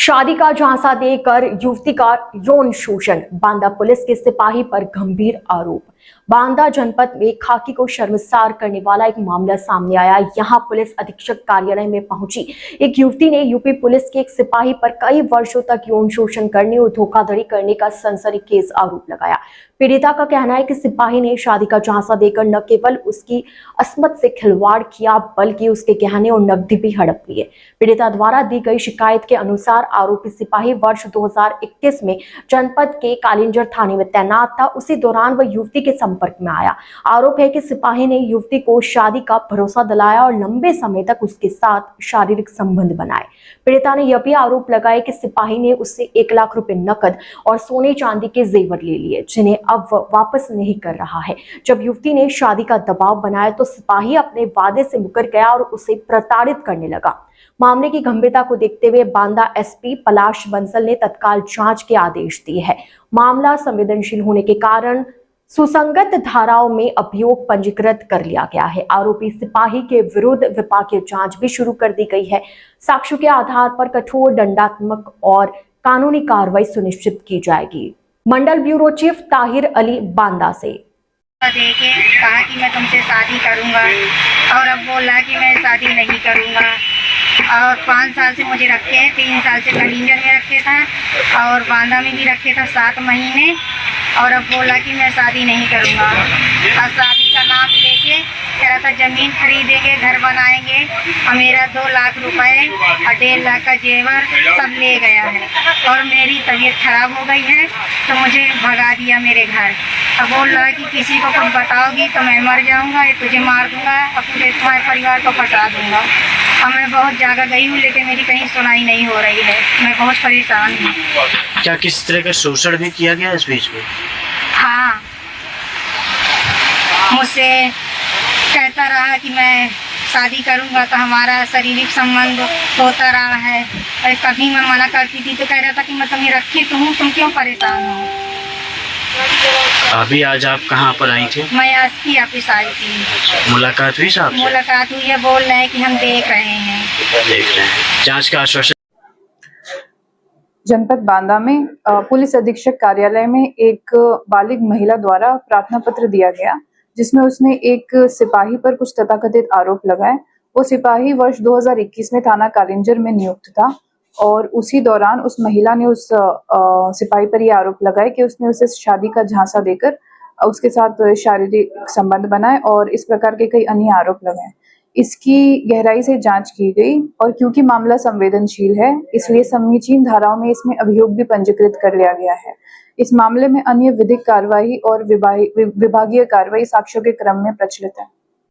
शादी का झांसा देकर युवती का यौन शोषण, बांदा पुलिस के सिपाही पर गंभीर आरोप। बांदा जनपद में खाकी को शर्मसार करने वाला एक मामला सामने आया। यहां पुलिस अधीक्षक कार्यालय में पहुंची एक युवती ने यूपी पुलिस के एक सिपाही पर कई वर्षों तक यौन शोषण करने और धोखाधड़ी करने का सनसनीखेज आरोप लगाया। पीड़िता का कहना है कि सिपाही ने शादी का झांसा देकर न केवल उसकी अस्मत से खिलवाड़ किया बल्कि उसके गहने और नकदी भी हड़प लिए। पीड़िता द्वारा दी गई शिकायत के अनुसार आरोपी सिपाही वर्ष 2021 में जनपद के कालिंजर थाने में तैनात था। उसी दौरान वह युवती के संपर्क में आया। आरोप है कि सिपाही ने युवती को शादी का भरोसा दिलाया और लंबे समय तक उसके साथ शारीरिक संबंध बनाए। पीड़िता ने यह भी आरोप लगाया कि सिपाही ने उससे 1 लाख रुपए नकद और सोने चांदी के जेवर ले लिए, जिन्हें अब वापस नहीं कर रहा है। जब युवती ने शादी का दबाव बनाया तो सिपाही अपने वादे से मुकर गया और उसे प्रताड़ित करने लगा। मामले की गंभीरता को देखते हुए बांदा एसपी पलाश बंसल ने तत्काल जांच के आदेश दिए हैं। मामला संवेदनशील होने के कारण सुसंगत धाराओं में अभियोग पंजीकृत कर लिया गया है। आरोपी सिपाही के विरुद्ध विभागीय जांच भी शुरू कर दी गई है। साक्ष्यों के आधार पर कठोर दंडात्मक और कानूनी कार्रवाई सुनिश्चित की जाएगी। मंडल ब्यूरो चीफ ताहिर अली, बांदा से। देखे कहा कि मैं तुमसे शादी करूंगा और अब बोला कि मैं शादी नहीं करूंगा। और 5 साल से मुझे रखे हैं, 3 साल से कलिंजर में रखे था और बांदा में भी रखे था 7 महीने। और अब बोला कि मैं शादी नहीं करूंगा। और शादी का नाम लेके कह रहा था जमीन खरीदेंगे, घर बनाएंगे और मेरा 2 लाख रुपए और 1.5 लाख का जेवर सब ले गया है। और मेरी तबीयत खराब हो गई है तो मुझे भगा दिया मेरे घर। अब बोल रहा है कि किसी को कुछ बताओगी तो मैं मर जाऊंगा, या तुझे मार दूंगा और तुम्हारे परिवार को फंसा दूंगा। और मैं बहुत जगह गई हूँ लेकिन मेरी कहीं सुनाई नहीं हो रही है। मैं बहुत परेशान हूँ। क्या किस तरह का शोषण भी किया गया इस बीच में? हाँ, मुझसे कहता रहा कि मैं शादी करूंगा तो हमारा शारीरिक संबंध होता रहा है। और कभी मैं मना करती थी तो कह रहा था कि मैं तुम्हें रखी तो हूँ, तुम क्यों परेशान हो। अभी आज आप कहाँ पर आई थी? मैं एसपी ऑफिस आई थी। मुलाकात हुई साहब? मुलाकात हुई है, बोल रहे हैं कि हम देख रहे हैं। जांच का आश्वासन। जनपद बांदा में पुलिस अधीक्षक कार्यालय में एक बालिग महिला द्वारा प्रार्थना पत्र दिया गया, जिसमें उसने एक सिपाही पर कुछ तथाकथित आरोप लगाए। वो सिपाही वर्ष 2021 में थाना कालिंजर में नियुक्त था और उसी दौरान उस महिला ने उस सिपाही पर यह आरोप लगाए कि उसने उसे शादी का झांसा देकर उसके साथ शारीरिक संबंध बनाए और इस प्रकार के कई अन्य आरोप लगाए। इसकी गहराई से जांच की गई और क्योंकि मामला संवेदनशील है इसलिए समीचीन धाराओं में इसमें अभियोग भी पंजीकृत कर लिया गया है। इस मामले में अन्य विधिक कार्रवाई और विभागीय कार्रवाई साक्ष्यों के क्रम में प्रचलित है।